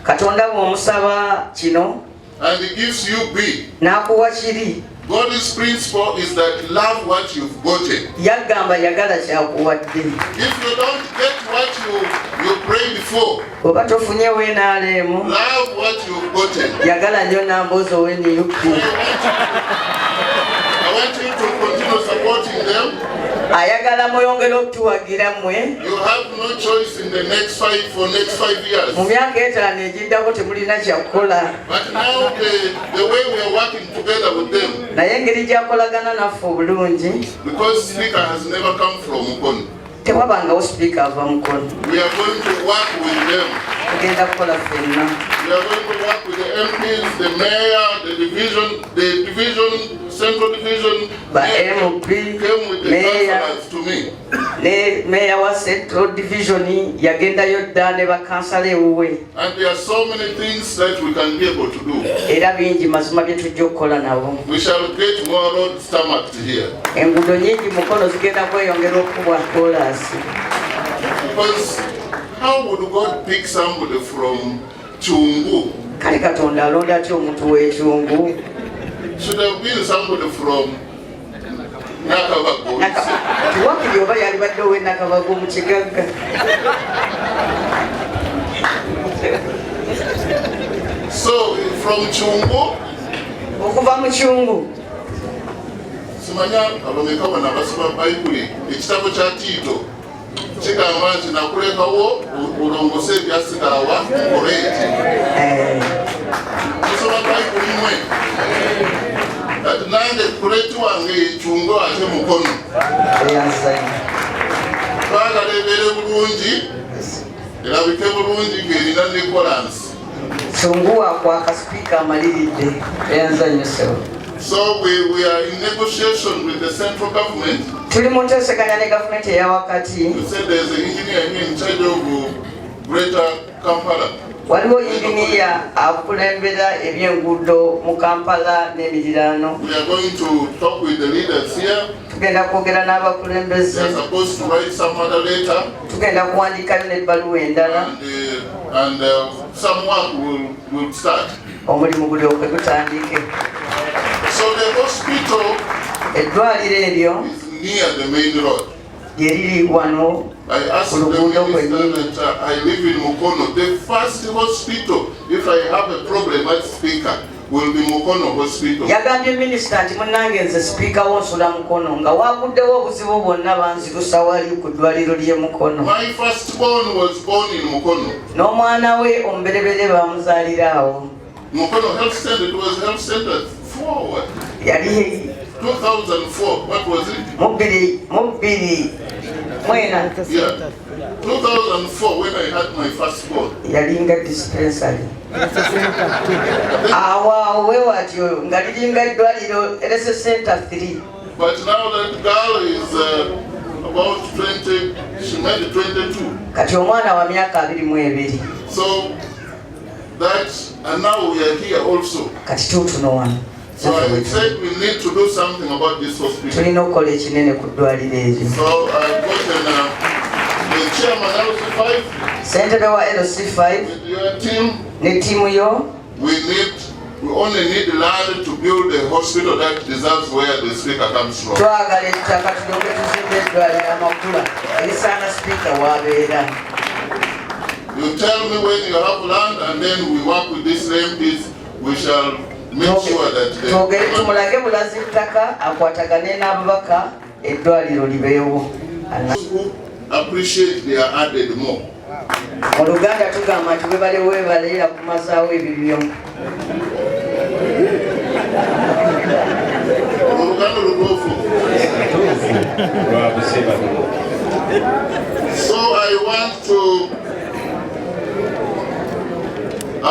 Katonda bw'omusaba kino, and He gives you B, n'akuwa kiri. God's principle is that love what you've gotten. Yagamba yagala kyakuwadde. If you don't get what you prayed for, oba tofunye weenaaleemu, love what you've gotten. Yagala nnyo namboozi ow'eniyupi. I want you to continue supporting them. Ayagala mweyongere okutuwagira mmwe. You have no choice in the next 5 years. Mu myaka etaano egiddako temulina kyakukola. But now the way we are working together with them. Naye engeri gyakolagana naffe obulungi. Because speaker has never come from Mukono. Tewabangawo speaker ava Mukono. We are going to work with them. Tugenda kukola ffenna. We are going to work with the MPs, the mayor, the division, central division. MP, came with the councillors to me. Ne mayor wa central division yagendayo dda ne bakansala ewuwe. And there are so many things that we can be able to do. Era bingi mazima bye tujja okukola nabo. We shall get more road stomached here. Enguudo nyingi Mukono zigenda kweyongera okubwa koolaasi. Because how would God pick somebody from Chungu? Kale Katonda alonda atya omuntu w'ekyungu? Should have been somebody from Nakabago. Tiwakiri oba yali badde ow'e Nakabago mu kigagga. So from Chungu, okuva mu Chungu. Simanya abameka bano abasoma Bayibuli ekitabo kya Tito kigamba nti nakulekawo olongose ebyasigala wa mukoleeti. Musoma Bayibuli mwe kati nange kuleeti wange yechungo ate Mukono. Twagala ebeere bulungi erabike bulungi ng'erina ne kolansi. Chungu akwaka speaker amaliridde eyanzanyisewo. So we are in negotiation with the central government. Tuli mu nteeseganya ne gavumenti eyawakati. You said there's an engineer here in charge of Greater Kampala. Waliwo inginiya akulembera ebyenguudo mu Kampala n'emiriraano. We are going to talk with the leaders here. Tugenda kwogera n'abakulembeze. They are supposed to write some other letter. Tugenda kuwandiikayo n'ebbaluwa endala. And some work will start. Omulimu gulyoke gutandike. So the hospital eddwaliro eryo is near the main road. Yeriri wano. I asked the minister that I live in Mukono. The first hospital, if I have a problem as speaker, will be Mukono Hospital. Yagambye minisita nti munnange nze sipiika wonsula Mukono nga waguddewo obuzibu bwonna banzirusa wali ku ddwaliro ly'e Mukono. My firstborn was born in Mukono. N'omwana we omuberebere bamuzaalira awo. Mukono Health Center, it was Health Center 4 what? Yali 2004, what was it? Mubbiri Mwena. Yeah. 2004 when I had my first born. Yalinga dispensary. Awa we watyo ngalilinga eddwaliro erese center 3. But now that girl is about 20, she made 22. Kati omwana wa myaka 22. So that, and now we are here also. Kati tutuno wano. So I said we need to do something about this hospital. Tulina okukola ekinene ku ddwaliro eryo. So I've gotten the chairman LC5. Ssentebe wa LC5. With your team. Ne tiimu yo. We only need land to build a hospital that deserves where the speaker comes from. Twagala ettaka tulyoke tuzimbe eddwaliro amakula erisaana sipiika w'abeera. You tell me when you have land and then we work with these MPs, we shall make sure that they... Twogere tumulage bulazi ttaka akwatagane n'ababaka eddwaliro libeewo. Who appreciate they are added more. Mu Luganda tugamba nti weebale era kumazaawo ebibyo. So I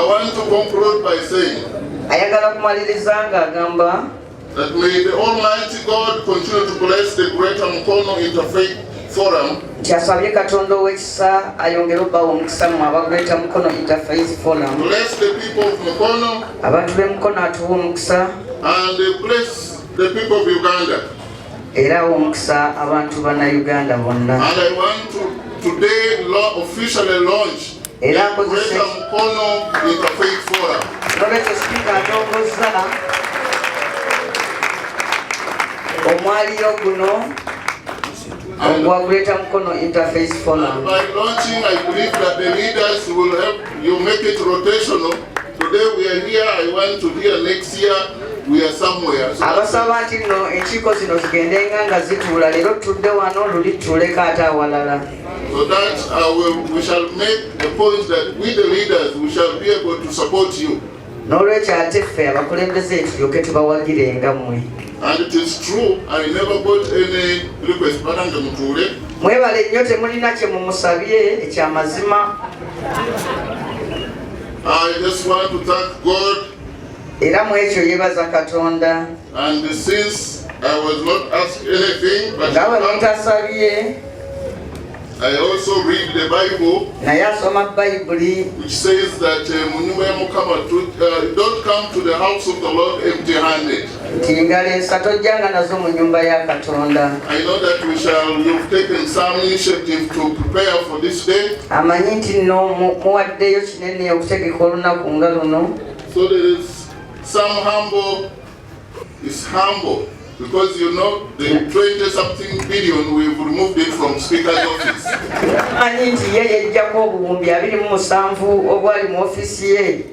want to conclude by saying ayagala kumaliriza ng'agamba that may the Almighty God continue to bless the Greater Mukono Interfaith Forum. Kyasabye Katonda ow'ekisa ayongere obbawo omukisa mu abagreeta Mukono Interfaith Forum. Bless the people of Mukono. Abantu b'e Mukono atuwa omukisa. And bless the people of Uganda. Era omukisa abantu bannayuganda bonna. And I want to today officially launch the Greater Mukono Interfaith Forum. Lwekyo sipiika atongozza omwaliiro guno ogwa Greater Mukono Interfaith Forum. By launching, I believe that the leaders will help you make it rotational. Today we are here, I want to hear next year we are somewhere. Abasaba nti nno enkiiko zino zigendenga nga zituula leero tudde wano luli tuleka ate awalala. So that we shall make a point that we the leaders we shall be able to support you. N'olwekyo ate ffe abakulembeze tulyoke tubawagirenga mmwe. And it is true, I never got any request. Mwebale nnyo temulina kye mumusabye ekyamazima. I just want to thank God. Era mu ekyo yeebaza Katonda. And since I was not asked anything, but nga bwe mutasabye, I also read the Bible, naye asoma Bayibuli, which says that don't come to the house of the Lord empty-handed. nti engalo ensa tojjanga nazo mu nnyumba ya Katonda. I know that you've taken some initiative to prepare for this day. Amanyi nti nno muwaddeyo kinene okutegeka olunaku nga luno. So there is some humble is humble. Because you know the 20-something billion we've removed it from Speaker's office. Ani nti ye yejjako obuwumbi 27 obwali mu ofisi ye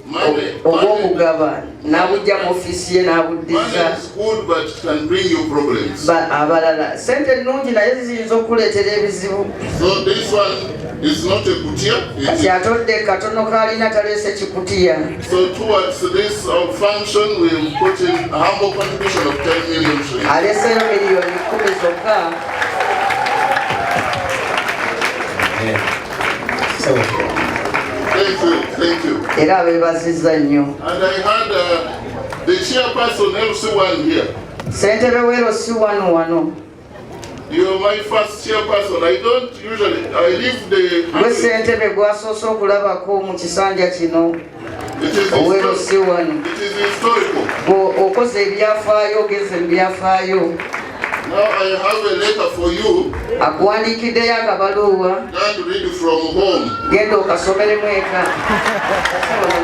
obw'okugaba n'abujja mu ofisi ye n'abuddiza. Money is good but it can bring you problems. Abalala sente nnungi naye ziyinza okuleetera ebizibu. So this one is not a kutiya. Kati atodde katono kaalina taleese kikutiya. So towards this function we put in a humble contribution of 10 million. Aleseyo miliyoni 10 zokka. Thank you. Era abeebazizza nnyo. And I had the chairperson LC1 here. Ssentebe w'LC1 wano. You're my first chairperson. I leave the... Gwe ssentebe gwasoose okulabako mu kisanja kino. ow'LC1. Okoze ebyafaayo, ogeze mu byafaayo. Now I have a letter for you. Akuwandiikiddeyo akabaluwa. And read from home. Genda okasomeremu eka.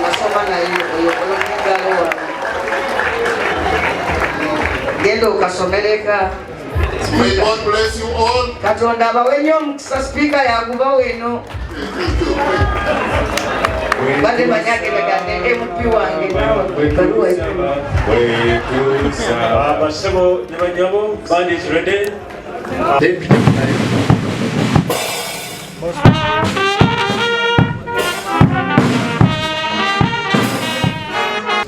Nasoma naye oyo olw'engalo. Genda okasomera eka. May God bless you all. Katonda abawe nnyo omukisa sipiika yagubawo eno. Bade banyageragane MP wange baluwa Basebo ne banyabo band is ready.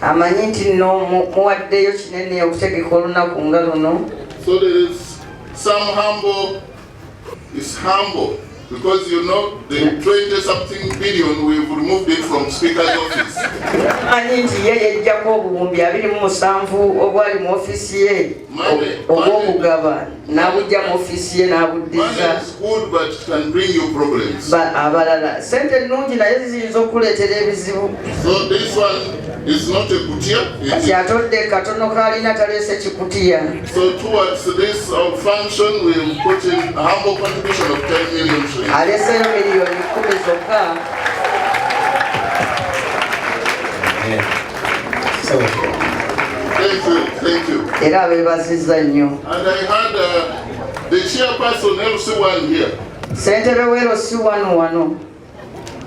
Amanyi nti nno muwaddeyo kinene okutegeka olunaku nga luno. So there is some humble is humble because you know the 20-something billion we've removed it from Speaker's office. Money is good, but it can bring you problems. So this one is not a kutia. So towards this function, we put in a humble contribution of 10 million shillings. Thank you. And I had the chairperson LC1 here.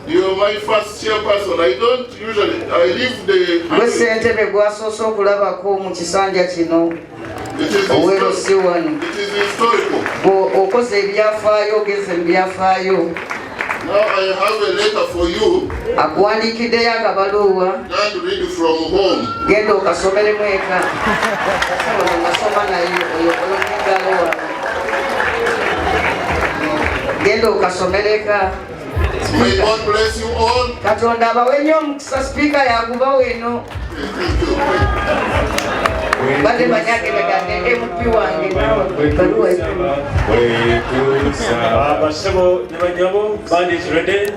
You're my first chairperson. I don't usually, I leave the... It is historical. Now I have a letter for you. And read it from home. May God bless you all. Basebo, the Band is ready.